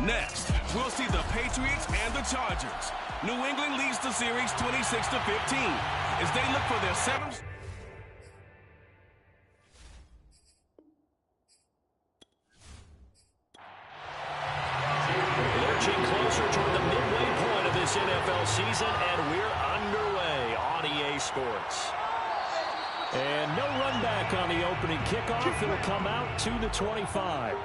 Next, we'll see the Patriots and the Chargers. New England leads the series 26-15 as they look for their seventh. Lurching closer toward the midway point of this NFL season, and we're underway on EA Sports. And no run back on the opening kickoff. It'll come out to the 25.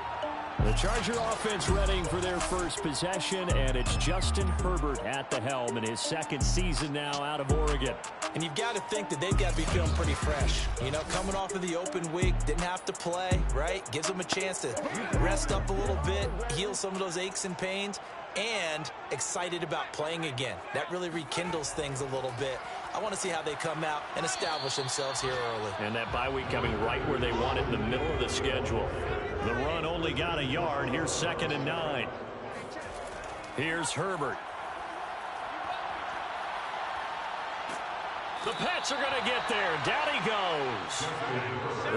The Charger offense readying for their first possession, and it's Justin Herbert at the helm in his second season now out of Oregon. And you've got to think that they've got to be feeling pretty fresh. You know, coming off of the open week, didn't have to play, right? Gives them a chance to rest up a little bit, heal some of those aches and pains, and excited about playing again. That really rekindles things a little bit. I want to see how they come out and establish themselves here early. And that bye week coming right where they want it in the middle of the schedule. The run only got a yard. Here's 2nd and 9. Here's Herbert. The Pats are going to get there. Down he goes.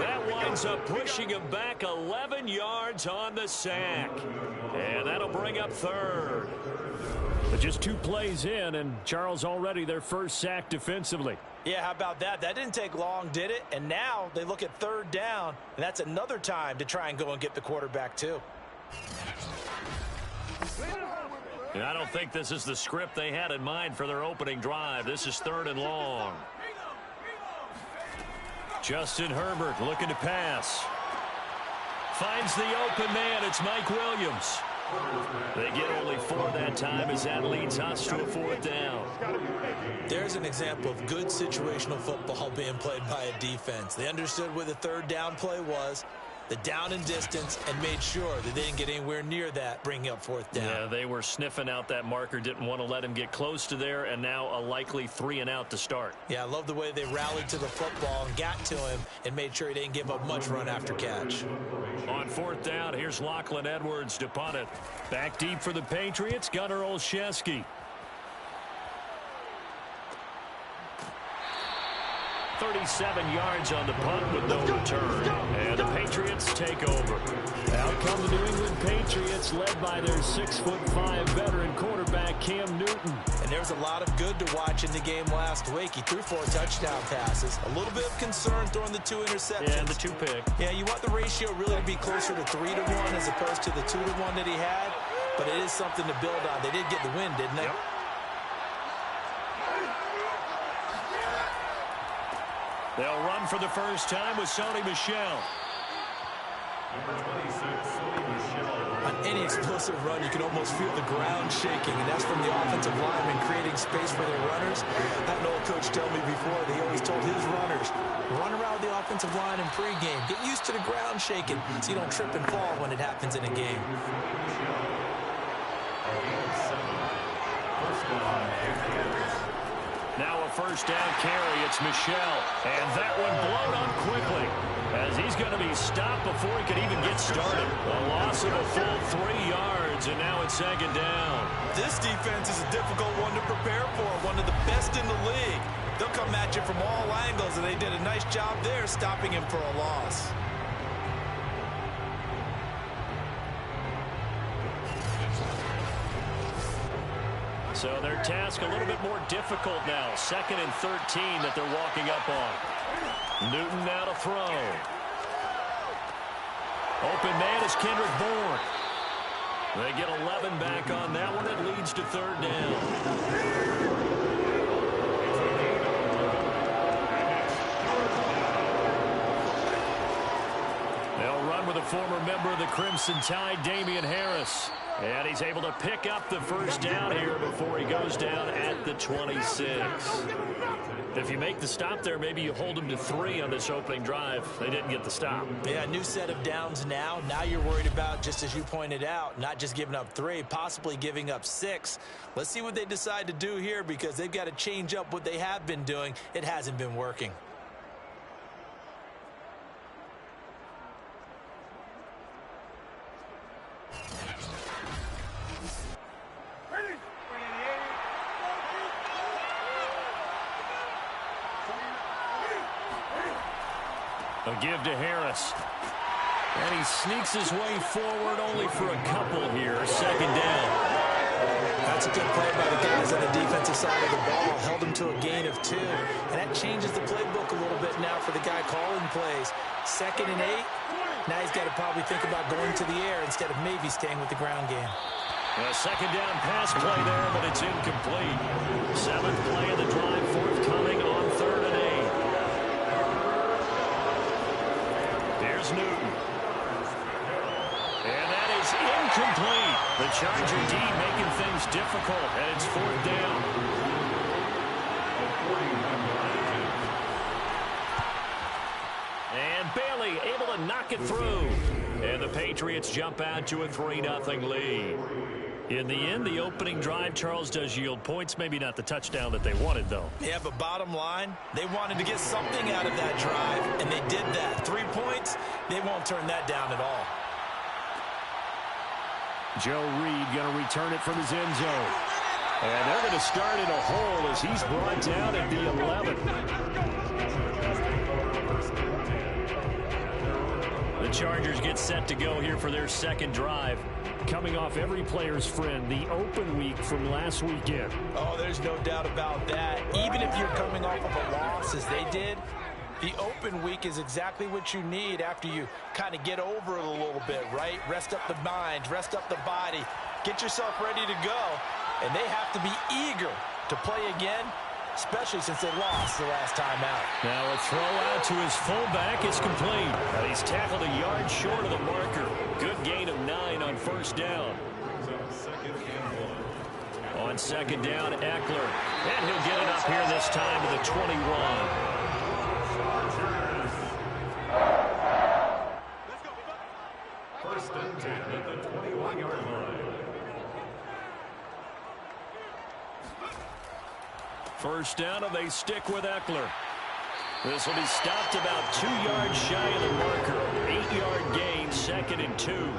That winds up pushing him back 11 yards on the sack. And that'll bring up 3rd. But just 2 plays in, and Charles already their first sack defensively. Yeah, how about that? That didn't take long, did it? And now they look at 3rd down, and that's another time to try and go and get the quarterback too. And I don't think this is the script they had in mind for their opening drive. This is 3rd and long. Justin Herbert looking to pass. Finds the open man. It's Mike Williams. They get only 4 that time as that leads us to a 4th down. There's an example of good situational football being played by a defense. They understood where the 3rd down play was, the down and distance, and made sure that they didn't get anywhere near that, bringing up 4th down. Yeah, they were sniffing out that marker, didn't want to let him get close to there, and now a likely 3 and out to start. Yeah, I love the way they rallied to the football and got to him and made sure he didn't give up much run after catch. On 4th down, here's Lachlan Edwards to punt it. Back deep for the Patriots, Gunnar Olszewski. 37 yards on the punt with no return. And the Patriots take over. Out come the New England Patriots, led by their 6'5" veteran quarterback, Cam Newton. And there's a lot of good to watch in the game last week. He threw 4 touchdown passes. A little bit of concern throwing the 2 interceptions. Yeah, and the 2 pick. Yeah, you want the ratio really to be closer to 3-1 as opposed to the 2-1 that he had. But it is something to build on. They did get the win, didn't they? Yep. They'll run for the first time with Sony Michel. On any explosive run, you can almost feel the ground shaking, and that's from the offensive linemen creating space for their runners. I had an old coach tell me before that he always told his runners, run around the offensive line in pregame. Get used to the ground shaking so you don't trip and fall when it happens in a game. Now a first down carry. It's Michel. And that one blown up quickly as he's going to be stopped before he could even get started. A loss of a full 3 yards, and now it's 2nd down. This defense is a difficult one to prepare for, one of the best in the league. They'll come at you from all angles, and they did a nice job there stopping him for a loss. So their task a little bit more difficult now. 2nd and 13 that they're walking up on. Newton now to throw. Open man is Kendrick Bourne. They get 11 back on that one. It leads to 3rd down. They'll run with a former member of the Crimson Tide, Damian Harris. And he's able to pick up the first down here before he goes down at the 26. If you make the stop there, maybe you hold him to 3 on this opening drive. They didn't get the stop. Yeah, new set of downs now. Now you're worried about, just as you pointed out, not just giving up 3, possibly giving up 6. Let's see what they decide to do here because they've got to change up what they have been doing. It hasn't been working. A give to Harris. And he sneaks his way forward only for a couple here. Second down. That's a good play by the guys on the defensive side of the ball. Held him to a gain of 2. And that changes the playbook a little bit now for the guy calling plays. 2nd and 8. Now he's got to probably think about going to the air instead of maybe staying with the ground game. A second down pass play there, but it's incomplete. 7th play of the drive, forthcoming on 3rd and 8. Here's Newton. And that is incomplete. The Charger D making things difficult, and it's 4th down. And Bailey able to knock it through. And the Patriots jump out to a 3-0 lead. In the end, the opening drive, Charles, does yield points. Maybe not the touchdown that they wanted, though. Yeah, but bottom line, they wanted to get something out of that drive, and they did that. 3 points, they won't turn that down at all. Joe Reed going to return it from his end zone. And they're going to start in a hole as he's brought down at the 11. The Chargers get set to go here for their second drive. Coming off every player's friend, the open week from last weekend. Oh, there's no doubt about that. Even if you're coming off of a loss as they did, the open week is exactly what you need after you kind of get over it a little bit, right? Rest up the mind, rest up the body, get yourself ready to go. And they have to be eager to play again, especially since they lost the last time out. Now a throw out to his fullback is complete. And he's tackled a yard short of the marker. Good gain of 9 on 1st down. On 2nd down, Eckler. And he'll get it up here this time to the 21. First and 10 at the 21-yard line. First down, and they stick with Eckler. This will be stopped about 2 yards shy of the marker. 8-yard gain, 2nd and 2.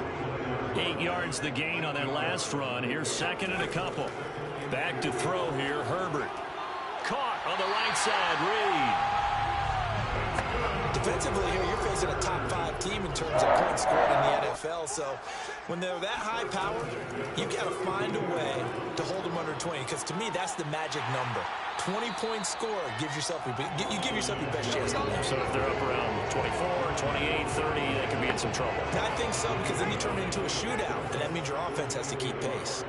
8 yards the gain on that last run. Here's 2nd and a couple. Back to throw here, Herbert. Caught on the right side, Reed. Defensively here, you're facing a top 5 team in terms of points scored in the NFL. So when they're that high powered, you got to find a way to hold them under 20. Because to me, that's the magic number. 20-point score gives yourself you give yourself your best chance to win. So if they're up around 24, 28, 30, they could be in some trouble. I think so, because then you turn it into a shootout, and that means your offense has to keep pace.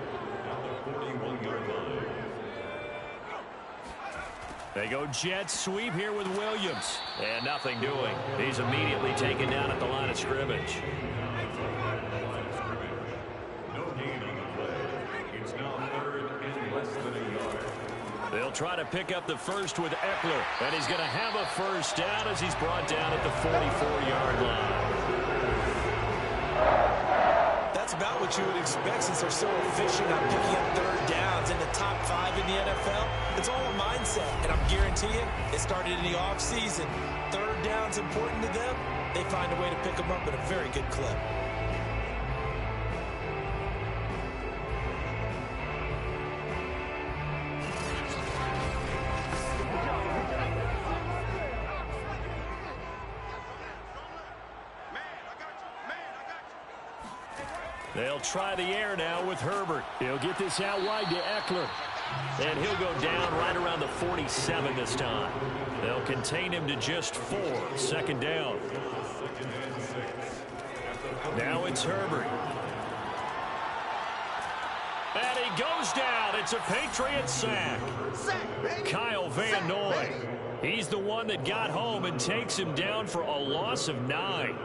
They go jet sweep here with Williams. And nothing doing. He's immediately taken down at the line of scrimmage. No gain on the play. It's now 3rd and less than a yard. They'll try to pick up the first with Eckler. And he's going to have a first down as he's brought down at the 44-yard line. That's about what you would expect since they're so efficient on picking up 3rd downs in the top 5 in the NFL. It's all a mindset, and I'm guaranteeing it started in the offseason. 3rd down's important to them. They find a way to pick them up at a very good clip. They'll try the air now with Herbert. He'll get this out wide to Eckler. And he'll go down right around the 47 this time. They'll contain him to just 4. 2nd down. Now it's Herbert. And he goes down. It's a Patriot sack. Kyle Van Noy. He's the one that got home and takes him down for a loss of 9.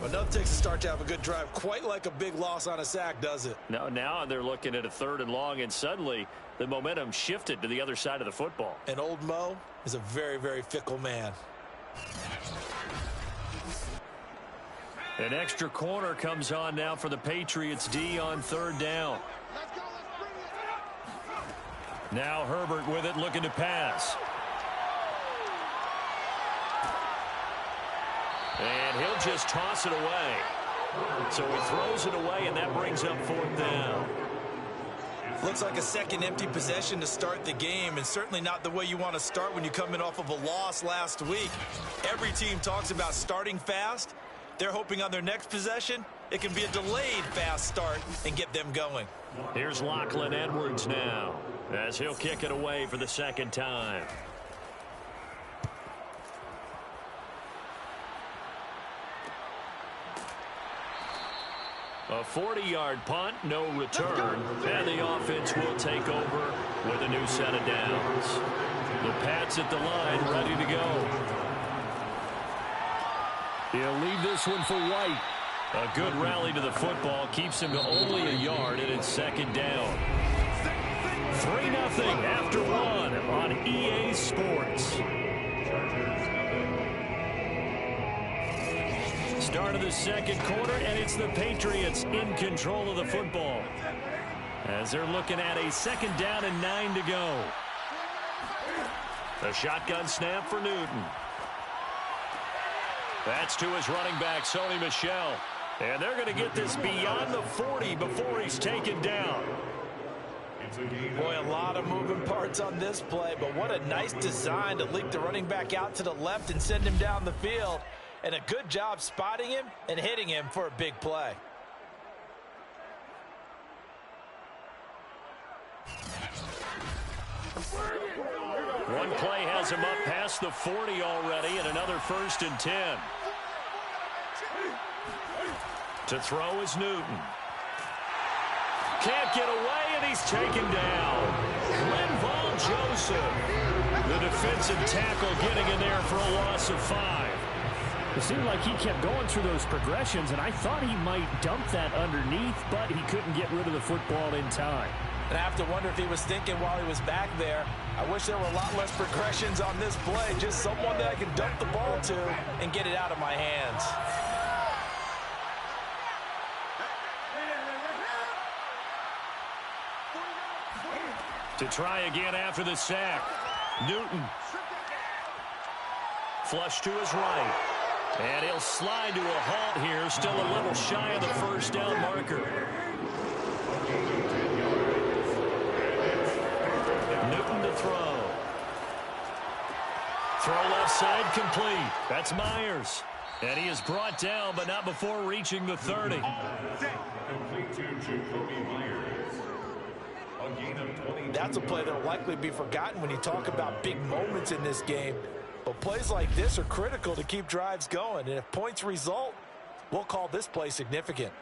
But nothing takes a start to have a good drive quite like a big loss on a sack, does it? No, now they're looking at a 3rd and long, and suddenly the momentum shifted to the other side of the football. And old Mo is a very, very fickle man. An extra corner comes on now for the Patriots D on 3rd down. Now Herbert with it, looking to pass. And he'll just toss it away. So he throws it away, and that brings up 4th down. Looks like a second empty possession to start the game, and certainly not the way you want to start when you're coming off of a loss last week. Every team talks about starting fast, They're hoping on their next possession, it can be a delayed fast start and get them going. Here's Lachlan Edwards now, as he'll kick it away for the second time. A 40-yard punt, no return, and the offense will take over with a new set of downs. The Pats at the line, ready to go. He'll leave this one for White. A good rally to the football keeps him to only a yard, and it's second down. 3-0 after one on EA Sports. Start of the second quarter, and it's the Patriots in control of the football, as they're looking at a second down and 9 to go. A shotgun snap for Newton. That's to his running back, Sony Michel. And they're going to get this beyond the 40 before he's taken down. Boy, a lot of moving parts on this play, but what a nice design to leak the running back out to the left and send him down the field. And a good job spotting him and hitting him for a big play. One play has him up past the 40 already, and another 1st and 10. To throw is Newton. Can't get away, and he's taken down. Linval Joseph, the defensive tackle, getting in there for a loss of 5. It seemed like he kept going through those progressions, and I thought he might dump that underneath, but he couldn't get rid of the football in time. And I have to wonder if he was thinking while he was back there, I wish there were a lot less progressions on this play, just someone that I can dump the ball to and get it out of my hands. To try again after the sack. Newton. Flush to his right. And he'll slide to a halt here, still a little shy of the first down marker. Newton to throw. Throw left side complete. That's Myers. And he is brought down, but not before reaching the 30. Complete to Jacoby Myers. A gain of 20. That's a play that will likely be forgotten when you talk about big moments in this game. But plays like this are critical to keep drives going. And if points result, we'll call this play significant.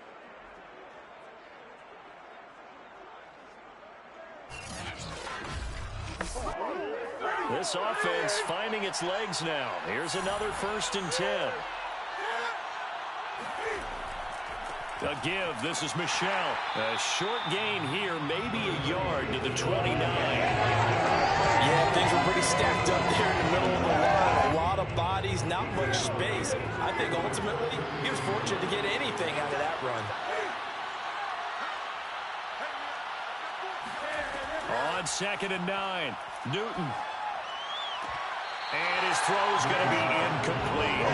This offense finding its legs now. Here's another 1st and 10. A give. This is Michel. A short gain here, maybe a yard to the 29. Yeah, things were pretty stacked up there in the middle of the line. A lot of bodies, not much space. I think ultimately he was fortunate to get anything out of that run. On 2nd and 9, Newton. And his throw's going to be incomplete.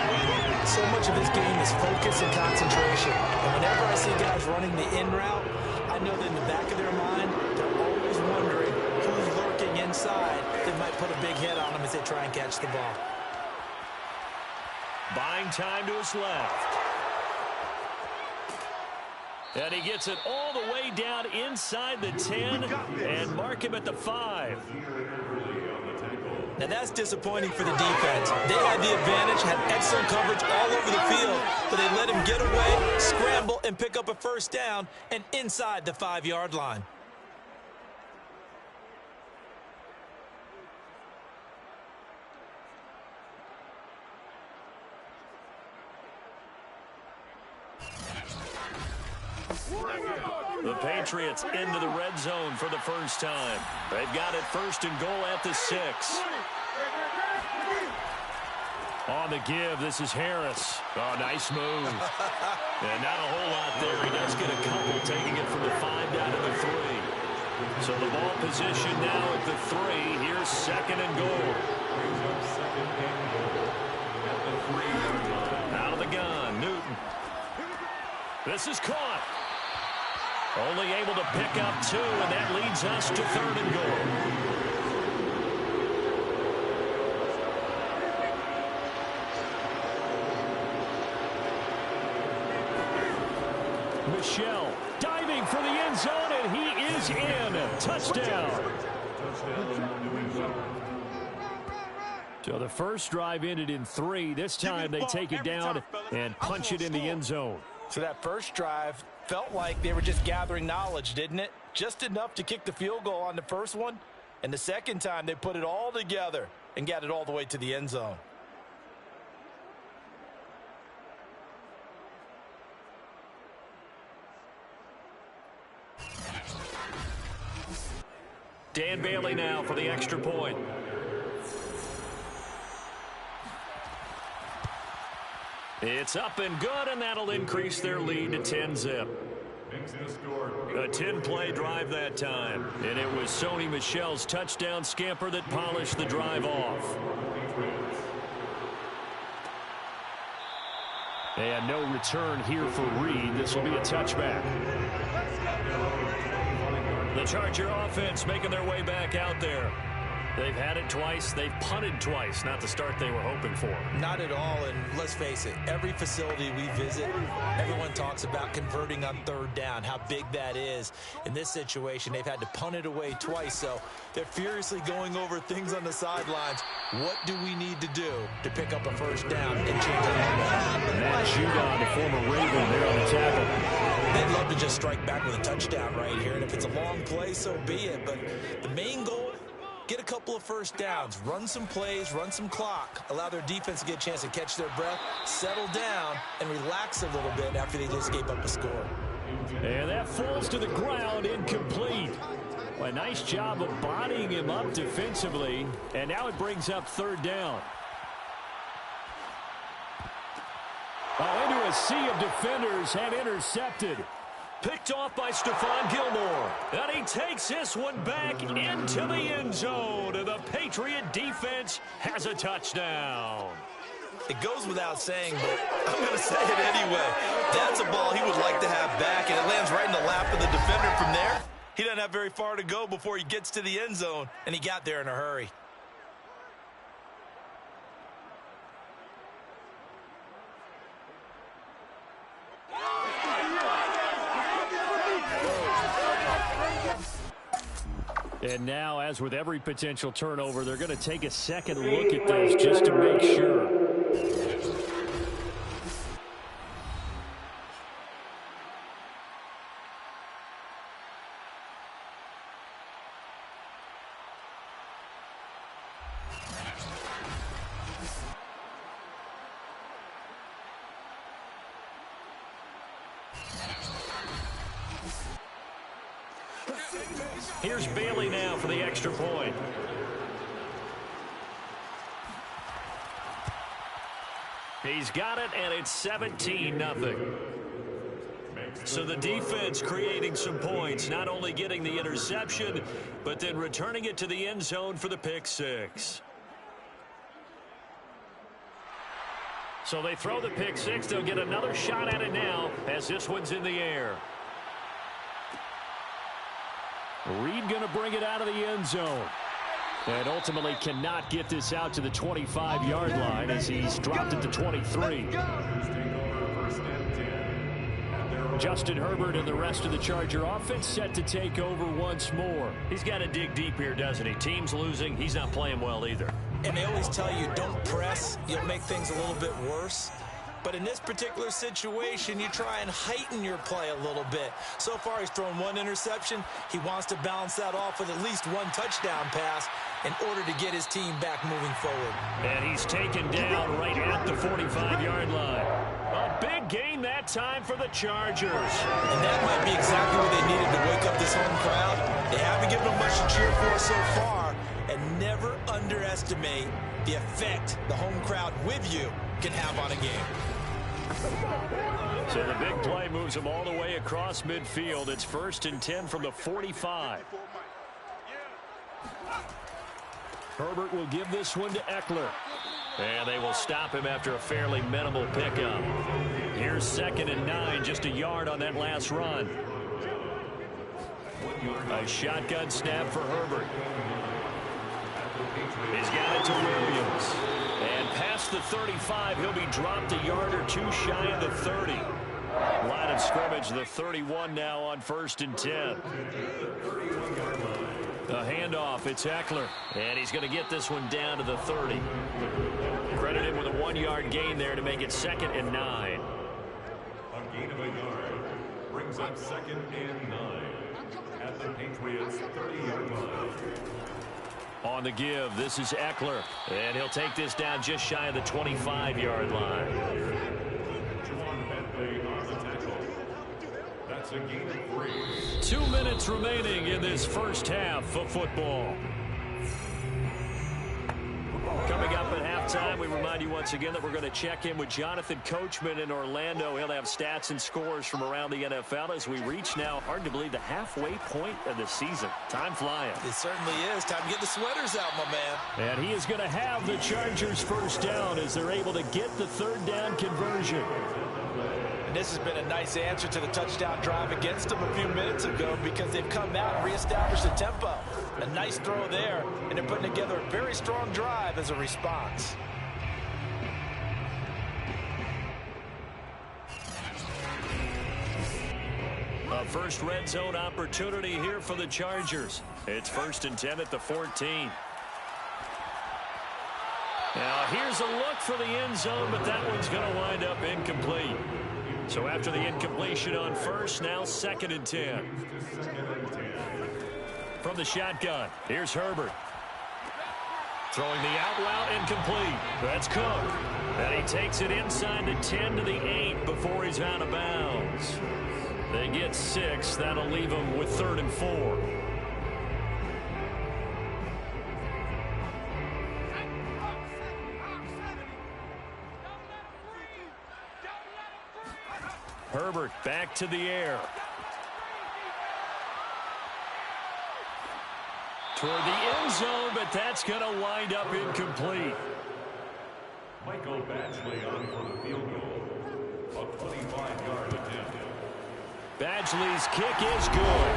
So much of this game is focus and concentration. And whenever I see guys running the in route, I know that in the back of their mind, they're always wondering who's lurking inside that might put a big hit on them as they try and catch the ball. Buying time to his left. And he gets it all the way down inside the 10 and mark him at the 5. Now that's disappointing for the defense. They had the advantage, had excellent coverage all over the field, but they let him get away, scramble, and pick up a 1st down and inside the 5-yard line. The Patriots into the red zone for the first time. They've got it 1st and goal at the 6. On the give, this is Harris. Oh, nice move. And not a whole lot there. He does get a couple, taking it from the 5 down to the 3. So the ball position now at the 3. Here's 2nd and goal. Out of the gun, Newton. This is caught. Only able to pick up 2, and that leads us to 3rd and goal. Michel diving for the end zone, and he is in. Touchdown. So the first drive ended in 3. This time they take it down and punch it in the end zone. So that first drive felt like they were just gathering knowledge, didn't it? Just enough to kick the field goal on the first one. And the second time they put it all together and got it all the way to the end zone. Dan Bailey now for the extra point. It's up and good, and that'll increase their lead to 10-zip. A 10-play drive that time, and it was Sony Michel's touchdown scamper that polished the drive off. And no return here for Reed. This will be a touchback. The Charger offense making their way back out there. They've had it twice. They've punted twice. Not the start they were hoping for. Not at all, and let's face it, every facility we visit, everyone talks about converting on third down, how big that is. In this situation, they've had to punt it away twice, so they're furiously going over things on the sidelines. What do we need to do to pick up a first down and change our momentum? Matt Judon, the former Raven, there on the tackle. They'd love to just strike back with a touchdown right here, and if it's a long play, so be it. But the main goal, get a couple of first downs, run some plays, run some clock, allow their defense to get a chance to catch their breath, settle down, and relax a little bit after they just gave up a score. And that falls to the ground, incomplete. Well, a nice job of bodying him up defensively, and now it brings up third down. Oh, into a sea of defenders and intercepted. Picked off by Stephon Gilmore. And he takes this one back into the end zone. And the Patriot defense has a touchdown. It goes without saying, but I'm going to say it anyway. That's a ball he would like to have back, and it lands right in the lap of the defender from there. He doesn't have very far to go before he gets to the end zone, and he got there in a hurry. And now, as with every potential turnover, they're going to take a second look at this just to make sure. Here's Bailey now for the extra point. He's got it, and it's 17-0. So the defense creating some points, not only getting the interception, but then returning it to the end zone for the pick six. So they throw the pick six. They'll get another shot at it now as this one's in the air. Reed going to bring it out of the end zone. And ultimately cannot get this out to the 25-yard line as he's dropped it to 23. Justin Herbert and the rest of the Charger offense set to take over once more. He's got to dig deep here, doesn't he? Team's losing. He's not playing well either. And they always tell you, don't press. You'll make things a little bit worse. But in this particular situation, you try and heighten your play a little bit. So far, he's thrown one interception. He wants to balance that off with at least one touchdown pass in order to get his team back moving forward. And he's taken down right at the 45-yard line. A big gain that time for the Chargers. And that might be exactly what they needed to wake up this home crowd. They haven't given them much to cheer for so far. And never underestimate the effect the home crowd with you can have on a game. So the big play moves them all the way across midfield. It's 1st and 10 from the 45. Herbert will give this one to Eckler. And they will stop him after a fairly minimal pickup. Here's 2nd and 9, just a yard on that last run. A shotgun snap for Herbert. He's got it to Williams. And past the 35, he'll be dropped a yard or two shy of the 30. Line of scrimmage, the 31 now on 1st and 10. The handoff, it's Eckler. And he's going to get this one down to the 30. Credit him with a 1-yard gain there to make it 2nd and 9. A gain of a yard brings up 2nd and 9 at the Patriots' 30-yard line. On the give, this is Eckler. And he'll take this down just shy of the 25-yard line. That's a gain of 3. 2 minutes remaining in this first half of football. Coming up at halftime, we remind you once again that we're going to check in with Jonathan Coachman in Orlando. He'll have stats and scores from around the NFL as we reach now, hard to believe, the halfway point of the season. Time flying. It certainly is. Time to get the sweaters out, my man. And he is going to have the Chargers first down as they're able to get the 3rd down conversion. And this has been a nice answer to the touchdown drive against them a few minutes ago because they've come out and reestablished the tempo. A nice throw there, and they're putting together a very strong drive as a response. A first red zone opportunity here for the Chargers. It's 1st and 10 at the 14. Now here's a look for the end zone, but that one's going to wind up incomplete. So after the incompletion on first, now 2nd and 10. From the shotgun, here's Herbert. Throwing the out route, incomplete. That's Cook. And he takes it inside the 10 to the 8 before he's out of bounds. They get 6. That'll leave them with 3rd and 4. Herbert back to the air. Toward the end zone, but that's going to wind up incomplete. Michael Badgley on for the field goal. A 25-yard attempt. Badgley's kick is good.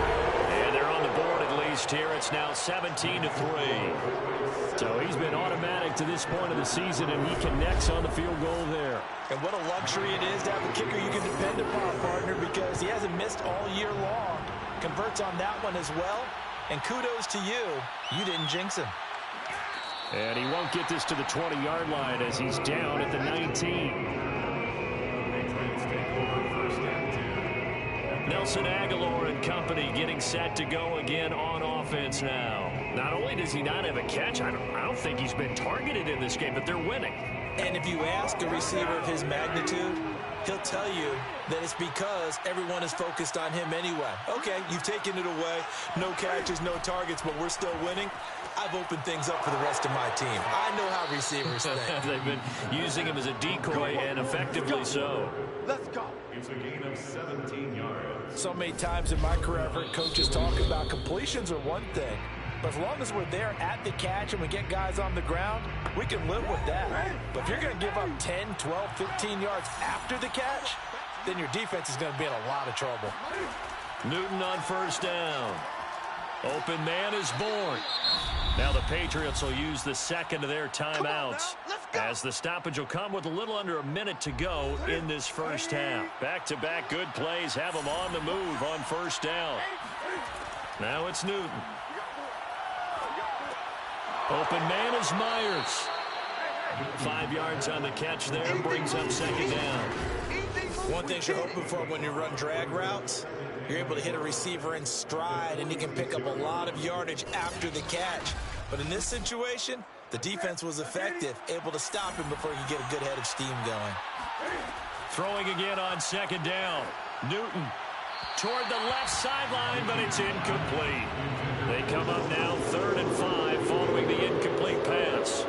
And they're on the board at least here. It's now 17-3. So he's been automatic to this point of the season, and he connects on the field goal there. And what a luxury it is to have a kicker you can depend upon, partner, because he hasn't missed all year long. Converts on that one as well. And kudos to you. You didn't jinx him. And he won't get this to the 20-yard line as he's down at the 19. Nelson Aguilar and company getting set to go again on offense now. Not only does he not have a catch, I don't think he's been targeted in this game, but they're winning. And if you ask a receiver of his magnitude, he'll tell you that it's because everyone is focused on him anyway. Okay, you've taken it away. No catches, no targets, but we're still winning. I've opened things up for the rest of my team. I know how receivers think. They've been using him as a decoy, and effectively so. Let's go. It's a gain of 17 yards. So many times in my career, I've heard coaches talk about completions are one thing. But as long as we're there at the catch and we get guys on the ground, we can live with that. But if you're going to give up 10, 12, 15 yards after the catch, then your defense is going to be in a lot of trouble. Newton on first down. Open man is born. Now the Patriots will use the second of their timeouts as the stoppage will come with a little under a minute to go in this first half. Back-to-back good plays have them on the move on first down. Now it's Newton. Open man is Myers. 5 yards on the catch there, brings up second down. One thing you're hoping for when you run drag routes, you're able to hit a receiver in stride, and he can pick up a lot of yardage after the catch. But in this situation, the defense was effective, able to stop him before he could get a good head of steam going. Throwing again on second down. Newton toward the left sideline, but it's incomplete. They come up now 3rd and 5 following the incomplete pass.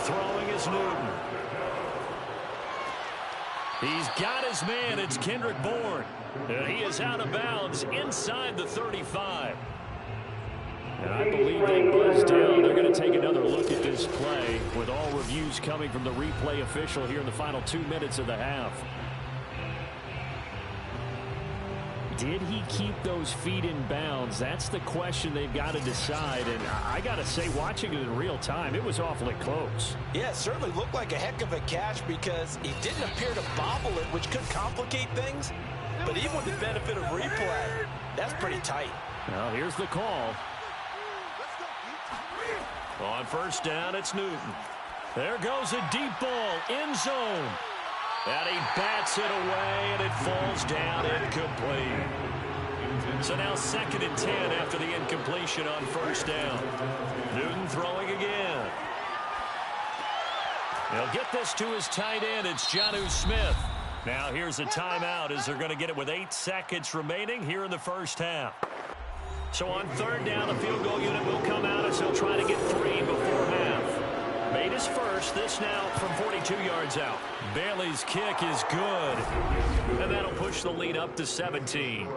Throwing is Newton. He's got his man. It's Kendrick Bourne. And he is out of bounds inside the 35. And I believe they buzzed down. They're going to take another look at this play with all reviews coming from the replay official here in the final 2 minutes of the half. did he keep those feet in bounds? That's the question they've got to decide. And I got to say, watching it in real time, it was awfully close. Yeah, it certainly looked like a heck of a catch because he didn't appear to bobble it, which could complicate things. But even with the benefit of replay, that's pretty tight. Well, here's the call. On first down, it's Newton. There goes a deep ball, end zone. And he bats it away, and it falls down incomplete. So now 2nd and 10 after the incompletion on first down. Newton throwing again. He'll get this to his tight end. It's Jonnu Smith. Now here's a timeout as they're going to get it with 8 seconds remaining here in the first half. So on 3rd down, the field goal unit will come out as they'll try to get 3 before half. Made his first. This now from 42 yards out. Bailey's kick is good. And that'll push the lead up to 17.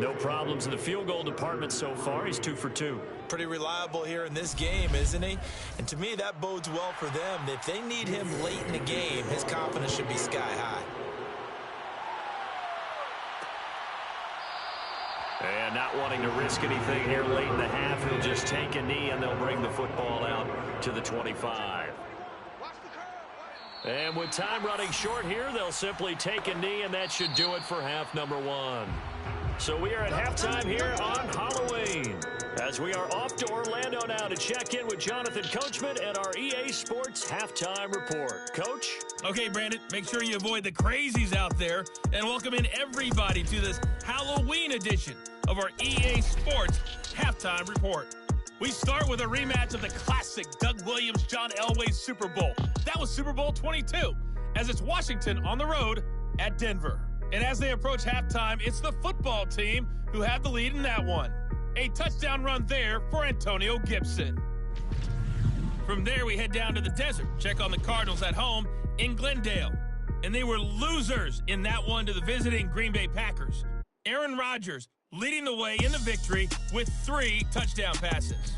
No problems in the field goal department so far. He's 2 for 2. Pretty reliable here in this game, isn't he? And to me, that bodes well for them. If they need him late in the game, his confidence should be sky high. And not wanting to risk anything here late in the half, he'll just take a knee, and they'll bring the football out to the 25. And with time running short here, they'll simply take a knee, and that should do it for half number 1. So we are at halftime here on Halloween, as we are off to Orlando now to check in with Jonathan Coachman and our EA Sports Halftime Report. Coach? Okay, Brandon, make sure you avoid the crazies out there and welcome in everybody to this Halloween edition of our EA Sports Halftime Report. We start with a rematch of the classic Doug Williams-John Elway Super Bowl. That was Super Bowl 22, as it's Washington on the road at Denver. And as they approach halftime, it's the football team who have the lead in that one. A touchdown run there for Antonio Gibson. From there, we head down to the desert, check on the Cardinals at home in Glendale. And they were losers in that one to the visiting Green Bay Packers. Aaron Rodgers leading the way in the victory with 3 touchdown passes.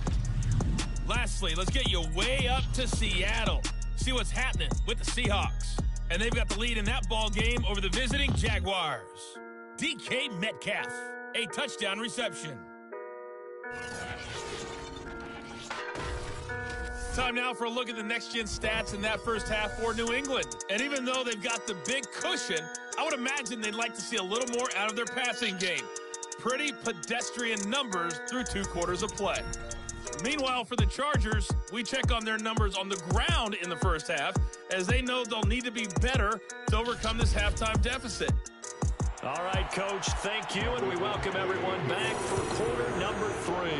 Lastly, let's get you way up to Seattle. See what's happening with the Seahawks. And they've got the lead in that ball game over the visiting Jaguars. DK Metcalf, a touchdown reception. Time now for a look at the next-gen stats in that first half for New England. And even though they've got the big cushion, I would imagine they'd like to see a little more out of their passing game. Pretty pedestrian numbers through 2 quarters of play. Meanwhile, for the Chargers, we check on their numbers on the ground in the first half, as they know they'll need to be better to overcome this halftime deficit. All right, Coach, thank you, and we welcome everyone back for quarter number 3.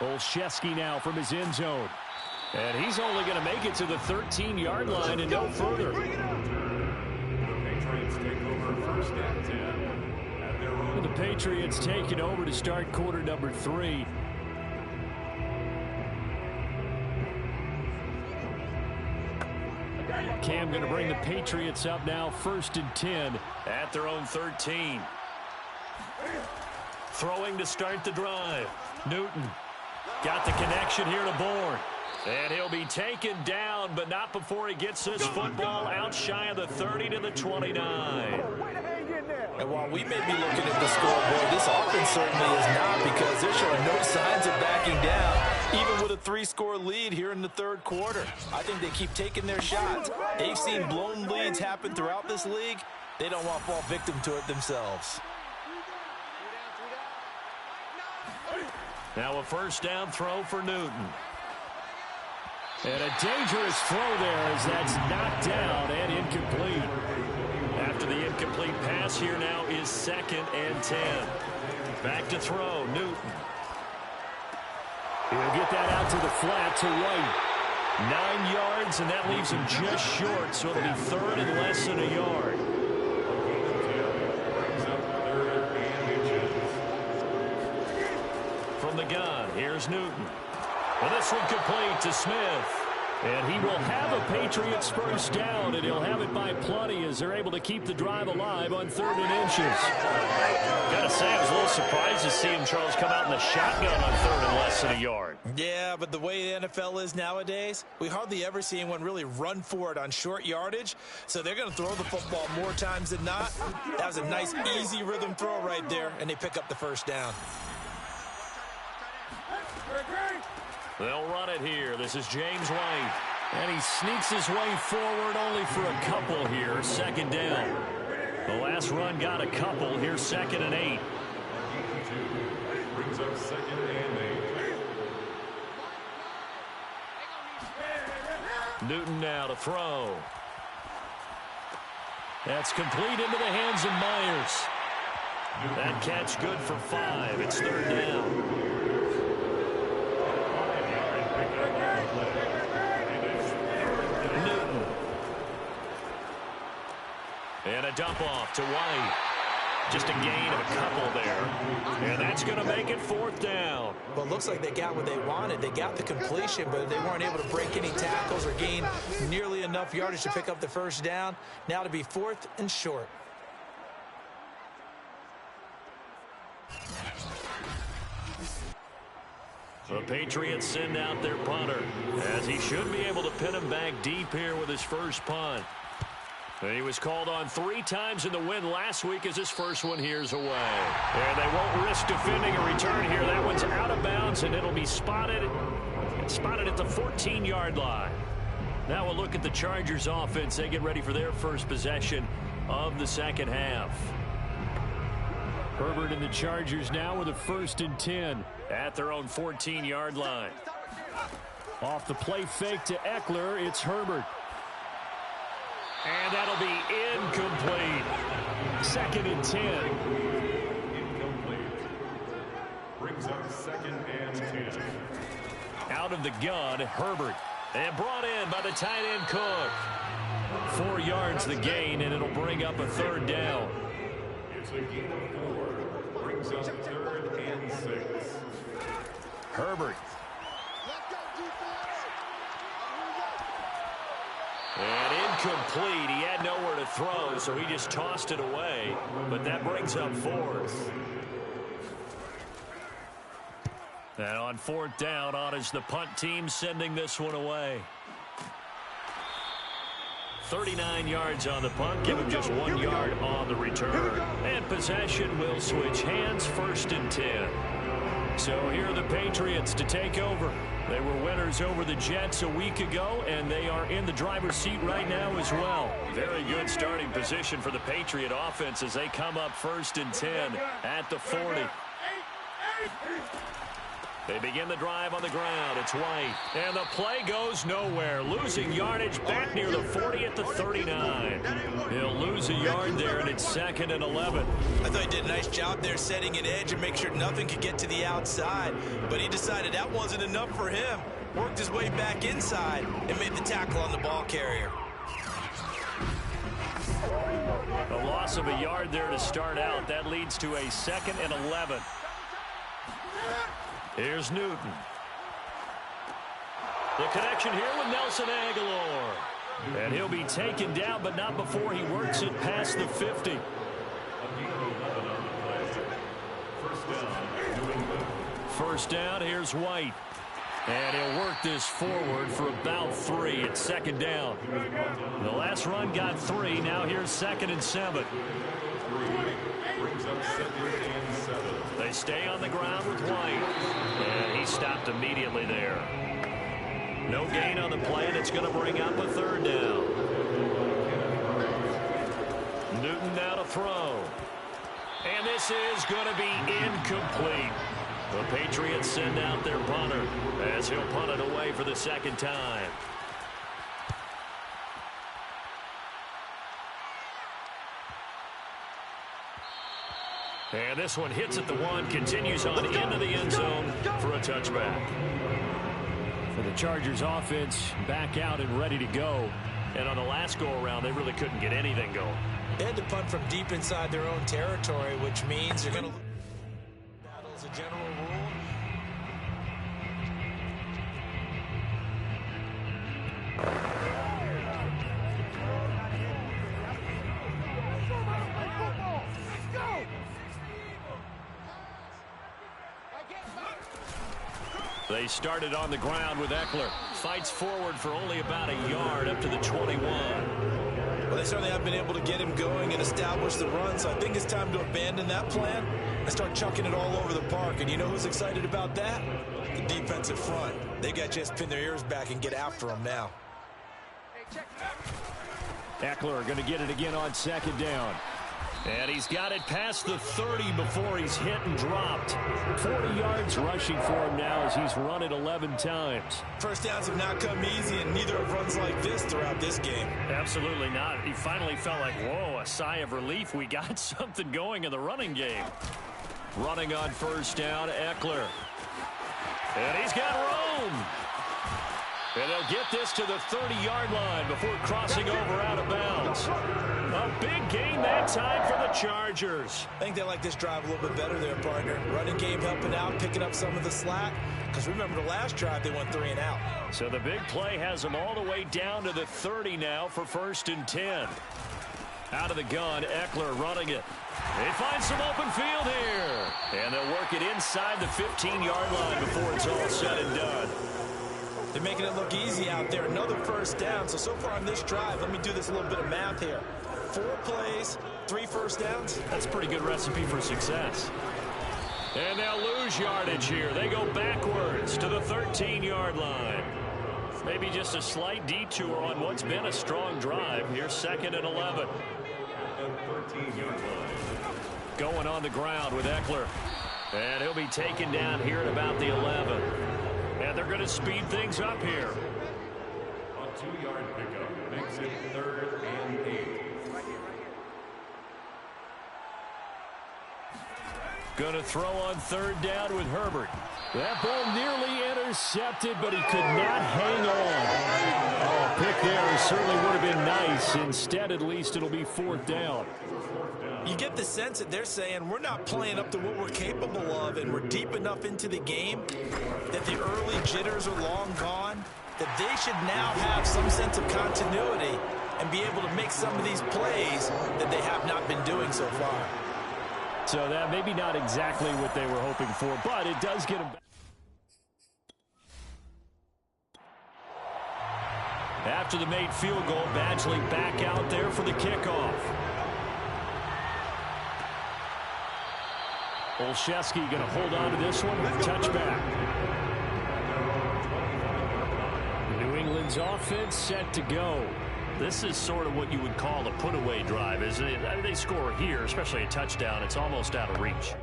Olszewski now from his end zone. And he's only going to make it to the 13-yard line and no further. The Patriots take over first and 10 at their own. The Patriots taking over to start quarter number 3. Cam going to bring the Patriots up now, 1st and 10. At their own 13. Throwing to start the drive. Newton got the connection here to Bourne. And he'll be taken down, but not before he gets this football out shy of the 30 to the 29. And while we may be looking at the scoreboard, this offense certainly is not, because they're showing no signs of backing down, even with a 3-score lead here in the 3rd quarter. I think they keep taking their shots. They've seen blown leads happen throughout this league. They don't want to fall victim to it themselves. Now a first down throw for Newton. And a dangerous throw there as that's knocked down and incomplete. After the incomplete pass, here now is 2nd and 10. Back to throw, Newton. He'll get that out to the flat to White. 9 yards, and that leaves him just short, so it'll be 3rd and less than a yard. From the gun, here's Newton. And this one complete to Smith. And he will have a Patriots first down, and he'll have it by plenty as they're able to keep the drive alive on 3rd and inches. Gotta say, I was a little surprised to see him, Charles, come out in the shotgun on 3rd and less than a yard. Yeah, but the way the NFL is nowadays, we hardly ever see anyone really run for it on short yardage. So they're going to throw the football more times than not. That was a nice, easy rhythm throw right there, and they pick up the first down. They'll run it here. This is James White. And he sneaks his way forward only for a couple here. 2nd down. The last run got a couple. Here's 2nd and 8. Brings up 2nd and 8. Newton now to throw. That's complete into the hands of Myers. That catch good for 5. It's 3rd down. Newton. And a dump off to White. Just a gain of a couple there. And that's going to make it 4th down. Well, it looks like they got what they wanted. They got the completion, but they weren't able to break any tackles or gain nearly enough yardage to pick up the first down. Now to be 4th and short. The Patriots send out their punter, as he should be able to pin him back deep here with his first punt. And he was called on 3 times in the win last week as his first one here's away. And they won't risk defending a return here. That one's out of bounds, and it'll be spotted at the 14-yard line. Now we'll look at the Chargers offense. They get ready for their first possession of the second half. Herbert and the Chargers now with a 1st and 10 at their own 14-yard line. Off the play fake to Eckler, it's Herbert. And that'll be incomplete. 2nd and 10. Incomplete. Brings up 2nd and 10. Out of the gun, Herbert. And brought in by the tight end Cook. 4 yards the gain, and it'll bring up a 3rd down. It's a gain of 4. Brings up 3rd and 6. Herbert. And incomplete. He had nowhere to throw, so he just tossed it away. But that brings up 4th. And on 4th down, on is the punt team sending this one away. 39 yards on the punt, give him just 1 yard on the return. And possession will switch hands, 1st and 10. So here are the Patriots to take over. They were winners over the Jets a week ago, and they are in the driver's seat right now as well. Very good starting position for the Patriot offense as they come up 1st and 10 at the 40. They begin the drive on the ground. It's White. And the play goes nowhere. Losing yardage back near the 40 at the 39. He'll lose a yard there, and it's 2nd and 11. I thought he did a nice job there setting an edge and make sure nothing could get to the outside. But he decided that wasn't enough for him. Worked his way back inside and made the tackle on the ball carrier. A loss of a yard there to start out. That leads to a 2nd and 11. Here's Newton. The connection here with Nelson Aguilar. And he'll be taken down, but not before he works it past the 50. First down, here's White. And he'll work this forward for about 3. It's 2nd down. The last run got 3. Now here's 2nd and 7. Brings up 2nd and 7. They stay on the ground with White. And he stopped immediately there. No gain on the play, and it's going to bring up a 3rd down. Newton now to throw. And this is going to be incomplete. The Patriots send out their punter as he'll punt it away for the 2nd time. And this one hits at the 1, continues on into the end zone for a touchback. For the Chargers offense, back out and ready to go. And on the last go-around, they really couldn't get anything going. They had to punt from deep inside their own territory, which means they're going to battle as a general rule. They started on the ground with Eckler. Fights forward for only about a yard up to the 21. Well, they certainly have been able to get him going and establish the run, so I think it's time to abandon that plan and start chucking it all over the park. And you know who's excited about that? The defensive front. They got to just pin their ears back and get after him now. Eckler going to get it again on second down. And he's got it past the 30 before he's hit and dropped. 40 yards rushing for him now as he's run it 11 times. First downs have not come easy, and neither have runs like this throughout this game. Absolutely not. He finally felt like, whoa, a sigh of relief. We got something going in the running game. Running on first down, Eckler. And he's got room. And they'll get this to the 30-yard line before crossing over out of bounds. A big gain that time for the Chargers. I think they like this drive a little bit better there, partner. Running game helping out, picking up some of the slack. Because remember the last drive, they went 3 and out. So the big play has them all the way down to the 30 now for 1st and 10. Out of the gun, Eckler running it. They find some open field here. And they'll work it inside the 15-yard line before it's all said and done. They're making it look easy out there. Another first down. So far on this drive, let me do this a little bit of math here. 4 plays, 3 first downs. That's a pretty good recipe for success. And they'll lose yardage here. They go backwards to the 13-yard line. Maybe just a slight detour on what's been a strong drive. Here's 2nd and 11. Going on the ground with Eckler. And he'll be taken down here at about the 11. And they're going to speed things up here. A 2-yard pickup makes it 3rd and 8. Going to throw on 3rd down with Herbert. That ball nearly intercepted, but he could not hang on. Oh, pick there certainly would have been nice. Instead, at least, it'll be 4th down. You get the sense that they're saying we're not playing up to what we're capable of, and we're deep enough into the game that the early jitters are long gone, that they should now have some sense of continuity and be able to make some of these plays that they have not been doing so far. So that maybe not exactly what they were hoping for, but it does get them back. After the made field goal, Badgley back out there for the kickoff. Olszewski going to hold on to this one with touchback. New England's offense set to go. This is sort of what you would call a put-away drive, isn't it? I mean, they score here, especially a touchdown. It's almost out of reach.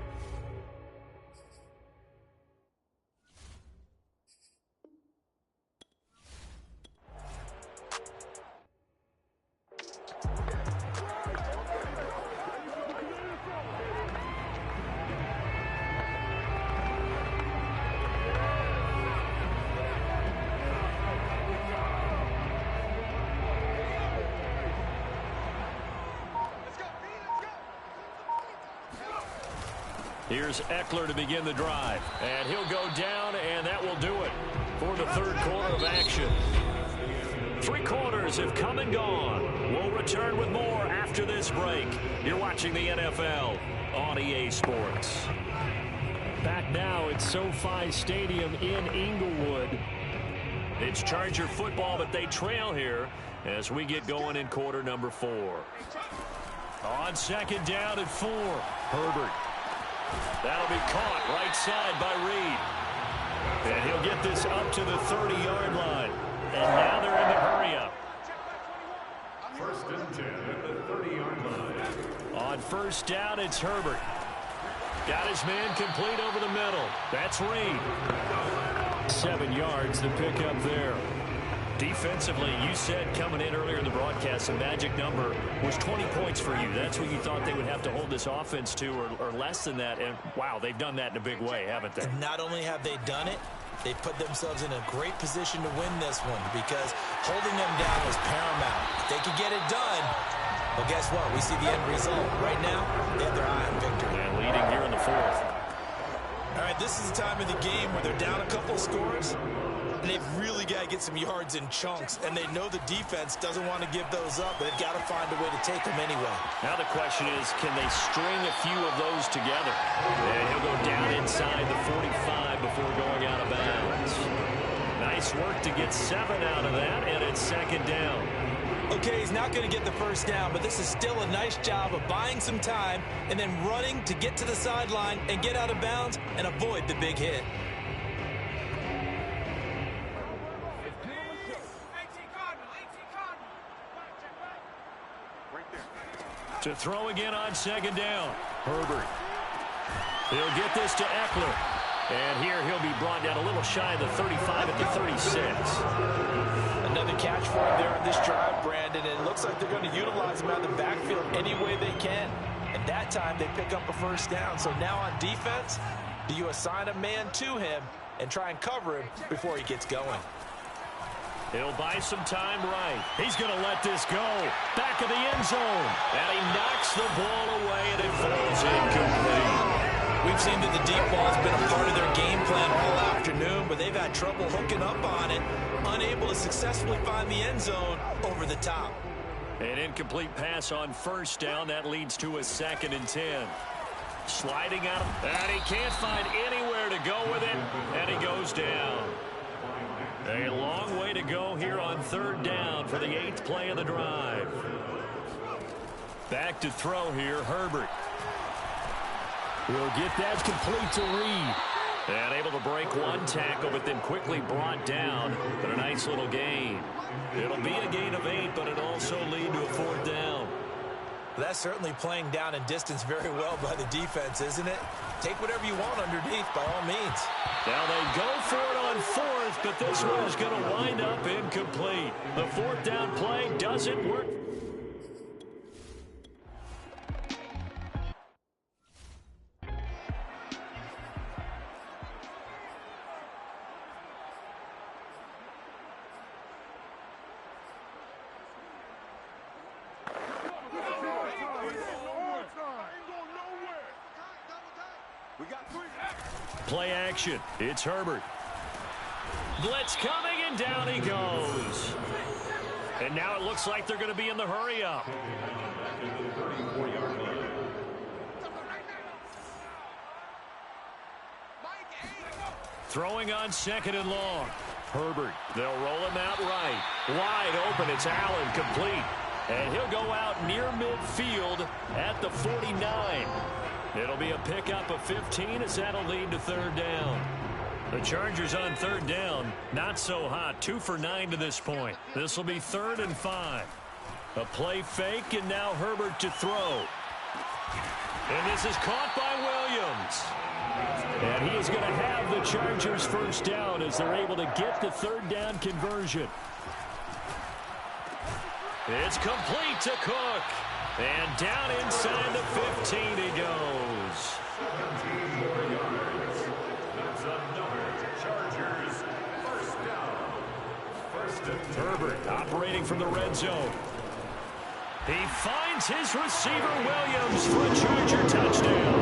Here's Eckler to begin the drive. And he'll go down, and that will do it for the 3rd quarter of action. 3 quarters have come and gone. We'll return with more after this break. You're watching the NFL on EA Sports. Back now at SoFi Stadium in Inglewood. It's Charger football, but they trail here as we get going in quarter number 4. On 2nd down at 4, Herbert. That'll be caught right side by Reed. And he'll get this up to the 30-yard line. And now they're in the hurry-up. 1st and 10 at the 30-yard line. On 1st down, it's Herbert. Got his man complete over the middle. That's Reed. 7 yards, the pickup there. Defensively, you said coming in earlier in the broadcast, the magic number was 20 points for you. That's what you thought they would have to hold this offense to, or less than that. And, wow, they've done that in a big way, haven't they? And not only have they done it, they put themselves in a great position to win this one because holding them down was paramount. If they could get it done, well, guess what? We see the end result. Right now, they have their eye on victory. And leading here in the 4th. All right, this is the time of the game where they're down a couple of scores. And they've really got to get some yards in chunks. And they know the defense doesn't want to give those up, but they've got to find a way to take them anyway. Now the question is, can they string a few of those together? And he'll go down inside the 45 before going out of bounds. defense. Nice work to get 7 out of that, and it's second down. Okay, he's not going to get the first down, but this is still a nice job of buying some time and then running to get to the sideline and get out of bounds and avoid the big hit. To throw again on second down. Herbert. He'll get this to Eckler. And here he'll be brought down a little shy of the 35 at the 36. Another catch for him there on this drive, Brandon. And it looks like they're going to utilize him out of the backfield any way they can. And that time they pick up a first down. So now on defense, do you assign a man to him and try and cover him before he gets going? He'll buy some time right. He's going to let this go. Back of the end zone. And he knocks the ball away, and it falls incomplete. We've seen that the deep ball has been a part of their game plan all afternoon, but they've had trouble hooking up on it, unable to successfully find the end zone over the top. An incomplete pass on first down. That leads to a 2nd and 10. Sliding out, and he can't find anywhere to go with it, and he goes down. A long way to go here on 3rd down for the 8th play of the drive. Back to throw here, Herbert. Will get that complete to Reed. And able to break one tackle, but then quickly brought down. But a nice little gain. It'll be a gain of 8, but it'll also lead to a 4th down. That's certainly playing down and distance very well by the defense, isn't it? Take whatever you want underneath, by all means. Now they go for it on 4th, but this one is going to wind up incomplete. The 4th down play doesn't work. Play action. It's Herbert. Blitz coming, and down he goes. And now it looks like they're going to be in the hurry up. Throwing on 2nd and long. Herbert. They'll roll him out right. Wide open. It's Allen, complete. And he'll go out near midfield at the 49. It'll be a pickup of 15 as that'll lead to 3rd down. The Chargers on 3rd down, not so hot. 2 for 9 to this point. This will be 3rd and 5. A play fake, and now Herbert to throw. And this is caught by Williams. And he is going to have the Chargers first down as they're able to get the 3rd down conversion. It's complete to Cook. And down inside the 15 he goes. 17 more yards. That's another Chargers first down. 1st and 10. Herbert operating from the red zone. He finds his receiver Williams for a Charger touchdown.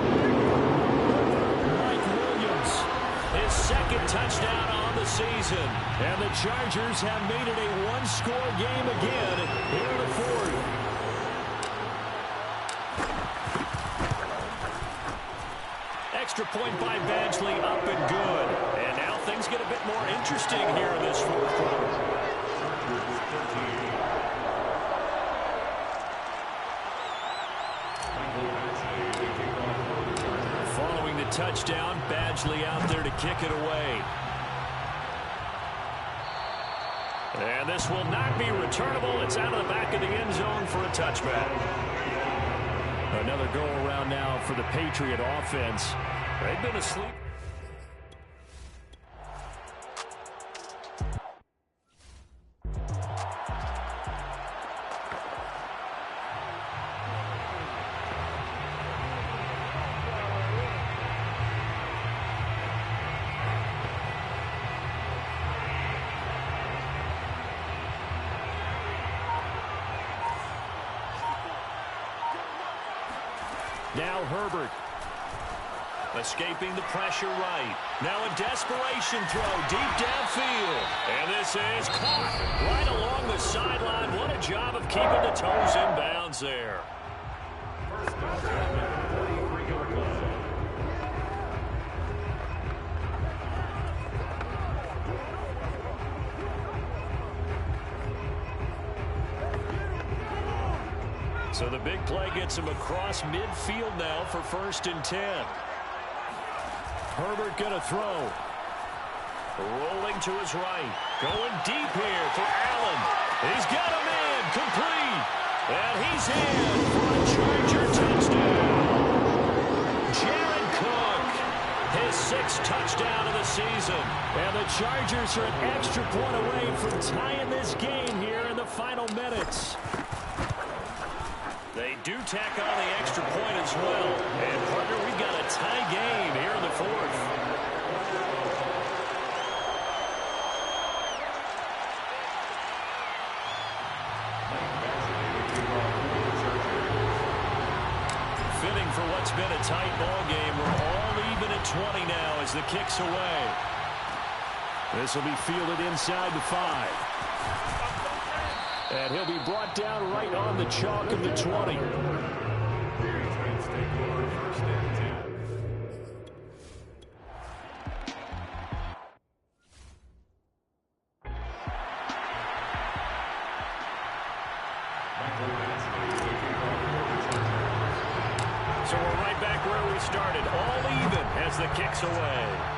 Mike Williams, his 2nd touchdown on the season. And the Chargers have made it a one-score game again here in the 4th. Extra point by Badgley, up and good. And now things get a bit more interesting here in this 4th quarter. Following the touchdown, Badgley out there to kick it away. And this will not be returnable. It's out of the back of the end zone for a touchback. Another go-around now for the Patriot offense. They've been asleep. Now Herbert. Escaping the pressure right. Now a desperation throw deep downfield. And this is caught right along the sideline. What a job of keeping the toes in bounds there. First down at the 43-yard line. So the big play gets him across midfield now for 1st and 10. Herbert going to throw. Rolling to his right. Going deep here for Allen. He's got him in. Complete. And he's in for a Charger touchdown. Jared Cook, his 6th touchdown of the season. And the Chargers are an extra point away from tying this game here in the final minutes. They do tack on the extra point as well. And, partner, we've got a tie game here in the 4th. Fitting for what's been a tight ball game. We're all even at 20 now as the kick's away. This will be fielded inside the 5. And he'll be brought down right on the chalk of the 20. So we're right back where we started, all even as the kick's away.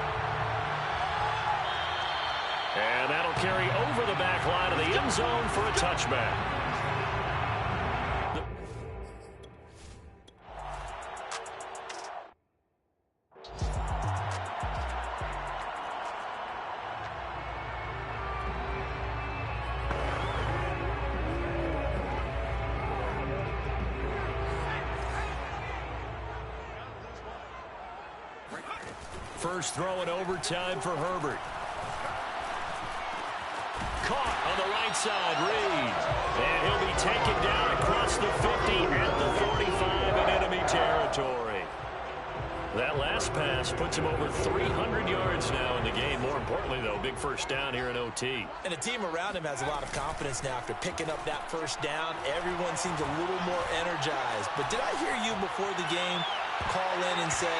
And that'll carry over the back line of the end zone for a touchback. First throw in overtime for Herbert. Caught on the right side, Reed. And he'll be taken down across the 50 at the 45 in enemy territory. That last pass puts him over 300 yards now in the game. More importantly, though, big first down here in OT. And the team around him has a lot of confidence now after picking up that first down. Everyone seems a little more energized. But did I hear you before the game call in and say,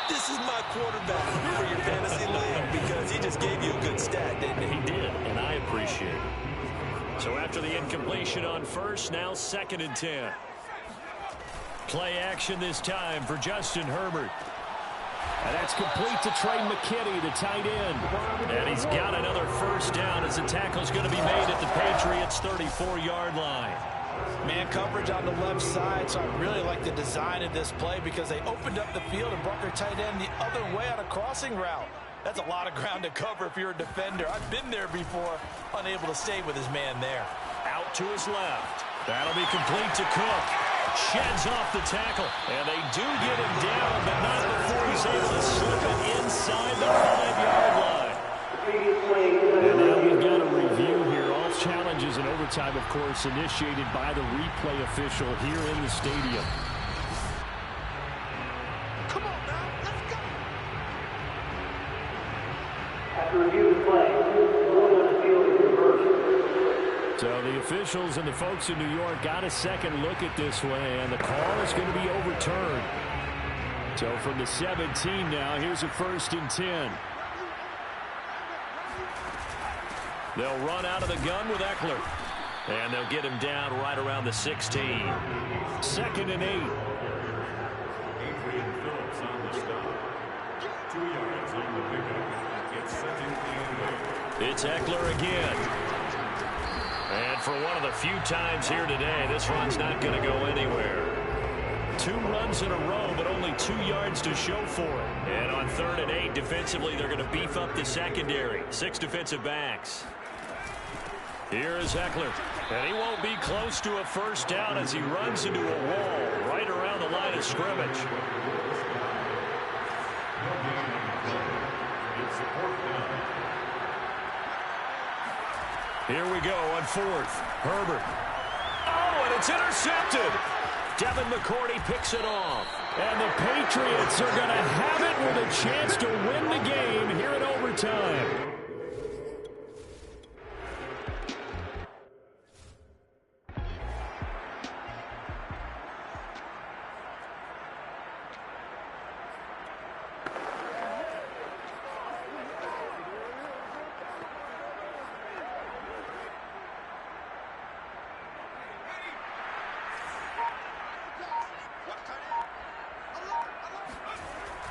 this is my quarterback for your fantasy league, because he just gave you a good stat, didn't he? He did, and I appreciate it. So after the incompletion on first, now 2nd and 10. Play action this time for Justin Herbert. And that's complete to Trey McKinney, the tight end. And he's got another first down as the tackle's going to be made at the Patriots' 34-yard line. Man coverage on the left side, so I really like the design of this play because they opened up the field and brought their tight end the other way on a crossing route. That's a lot of ground to cover if you're a defender. I've been there before, unable to stay with his man there. Out to his left. That'll be complete to Cook. Sheds off the tackle, and they do get him down, but not before he's able to slip it inside the 5-yard line. And now we've got a review here. All challenges in overtime, of course, initiated by the replay official here in the stadium. Come on now, let's go. After review of the play, ruling on the field is reversed. So the officials and the folks in New York got a second look at this one, and the call is going to be overturned. So from the 17 now, here's a 1st and 10. They'll run out of the gun with Eckler. And they'll get him down right around the 16. 2nd and 8. Adrian Phillips on the stop. 2 yards on the pickup. It's 2nd and 8. It's Eckler again. And for one of the few times here today, this run's not going to go anywhere. 2 runs in a row, but only 2 yards to show for it. And on 3rd and 8, defensively, they're going to beef up the secondary. 6 defensive backs. Here is Eckler. And he won't be close to a first down as he runs into a wall right around the line of scrimmage. Here we go on 4th. Herbert. Oh, and it's intercepted. Devin McCourty picks it off. And the Patriots are going to have it with a chance to win the game here in overtime.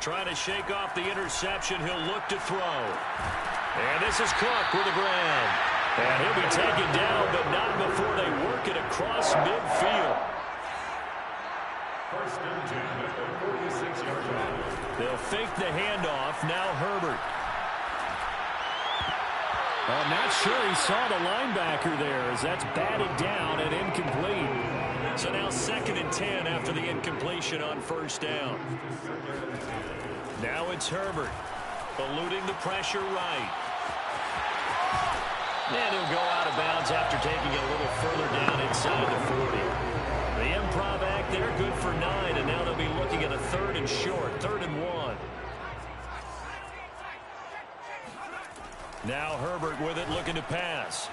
Trying to shake off the interception. He'll look to throw. And this is Cook with the grab. And he'll be taken down, but not before they work it across midfield. First and 10 at the 46-yard line. They'll fake the handoff. Now Herbert. I'm not sure he saw the linebacker there, as that's batted down and incomplete. So now 2nd and 10 after the incompletion on first down. Now it's Herbert, eluding the pressure right. And he'll go out of bounds after taking it a little further down inside the 40. The improv act there, good for 9, and now they'll be looking at a 3rd and short, 3rd and 1. Now Herbert with it, looking to pass.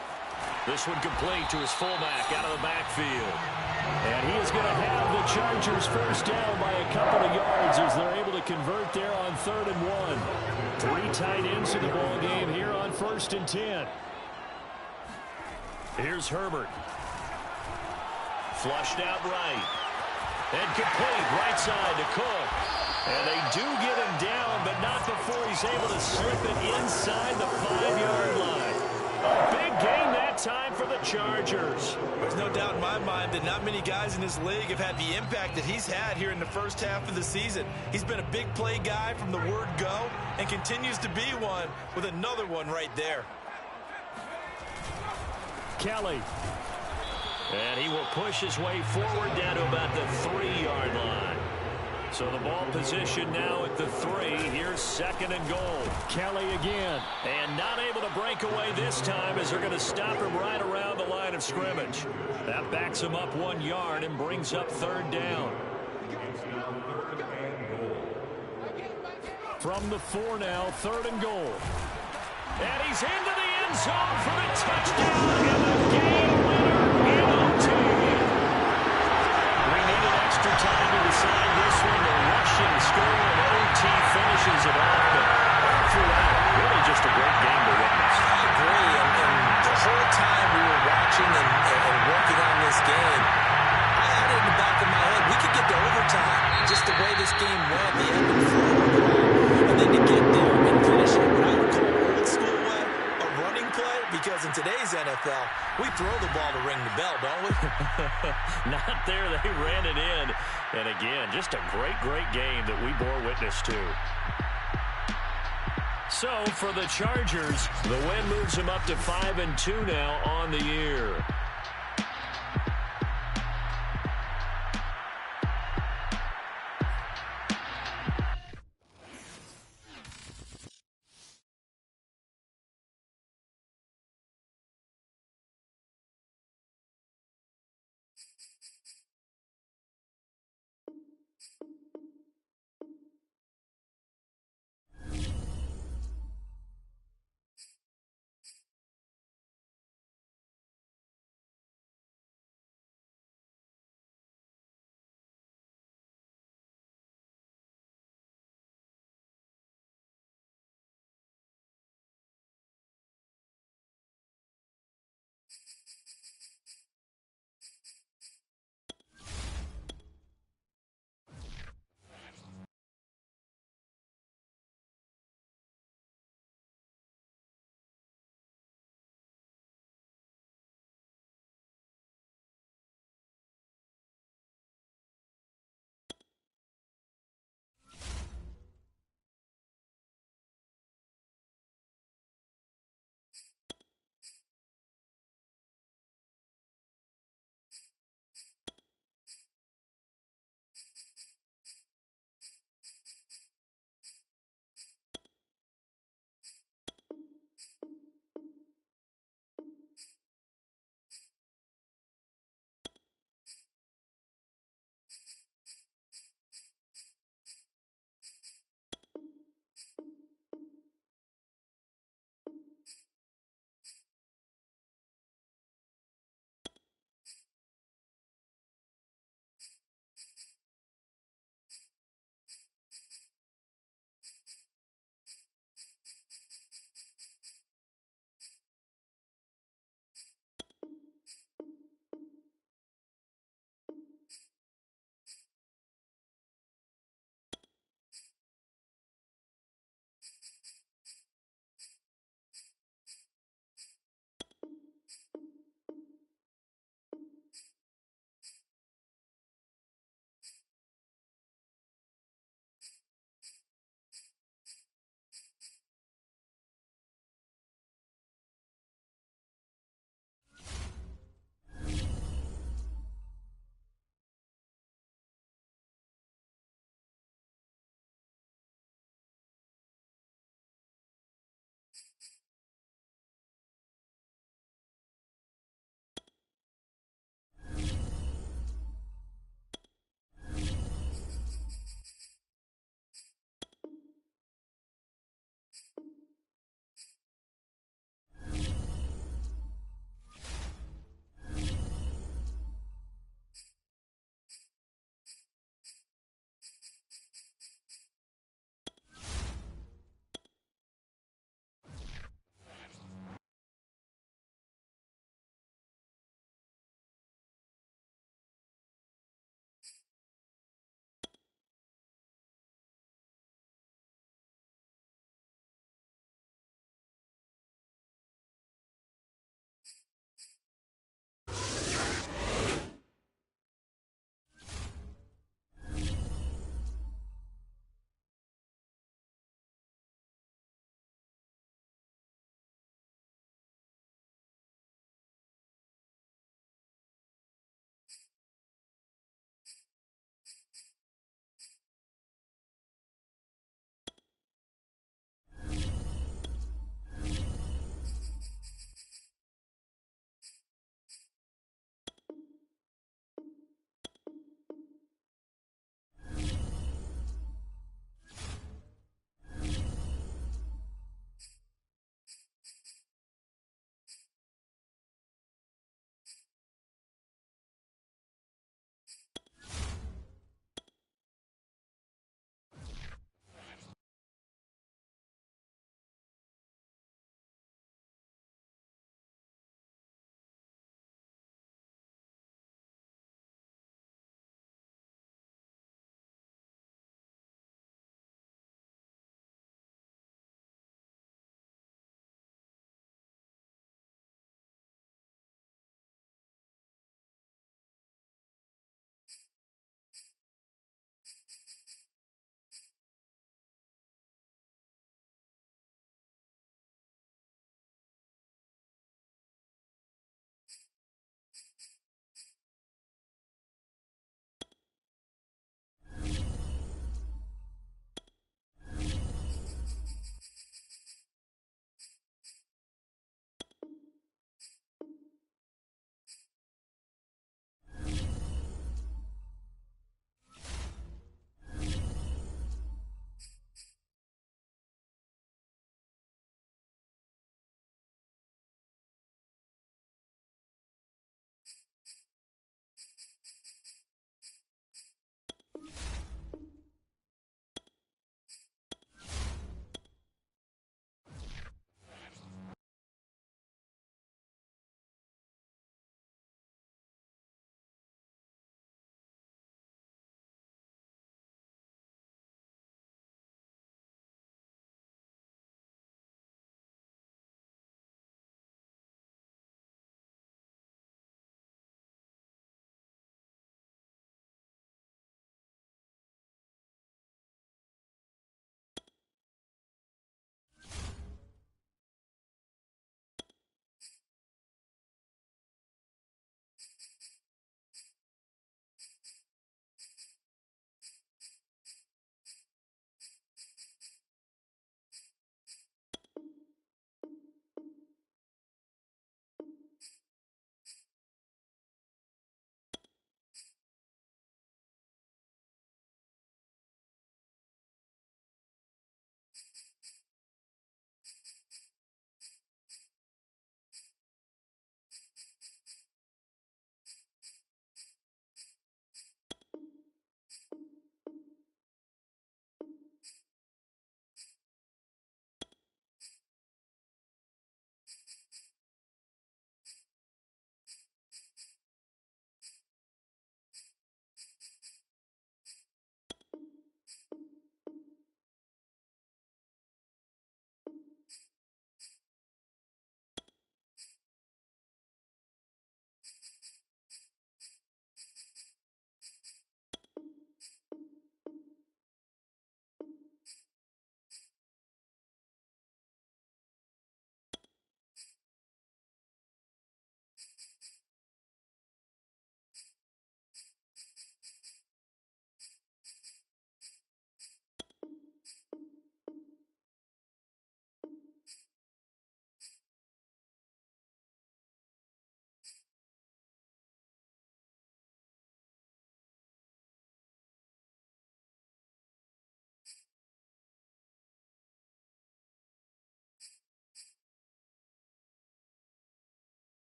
This one complete to his fullback out of the backfield. And he is going to have the Chargers first down by a couple of yards as they're able to convert there on 3rd and 1. 3 tight ends in the ball game here on 1st and 10. Here's Herbert. Flushed out right. And complete right side to Cook. And they do get him down, but not before he's able to slip it inside the 5-yard line. A big gain that time for the Chargers. There's no doubt in my mind that not many guys in this league have had the impact that he's had here in the first half of the season. He's been a big play guy from the word go and continues to be one with another one right there. Kelly. And he will push his way forward down to about the 3-yard line. So the ball position now at the 3. Here's 2nd and goal. Kelly again. And not able to break away this time as they're going to stop him right around the line of scrimmage. That backs him up 1 yard and brings up 3rd down. From the 4 now, 3rd and goal. And he's into the end zone for the touchdown and the game winner in OT. We needed extra time to decide this one. The rushing score and OT finishes it off. But all throughout, really just a great game to witness. I agree. And the whole time we were watching and working on this game, I had it in the back of my head. We could get to overtime. Just the way this game went, the ebb and flow overall. And then to get there and finish it, what I would call old school way, a running play. Because in today's NFL, we throw the ball to ring the bell, don't we? Not there. They ran it in. And again, just a great, great game that we bore witness to. So for the Chargers, the win moves them up to 5-2 now on the year.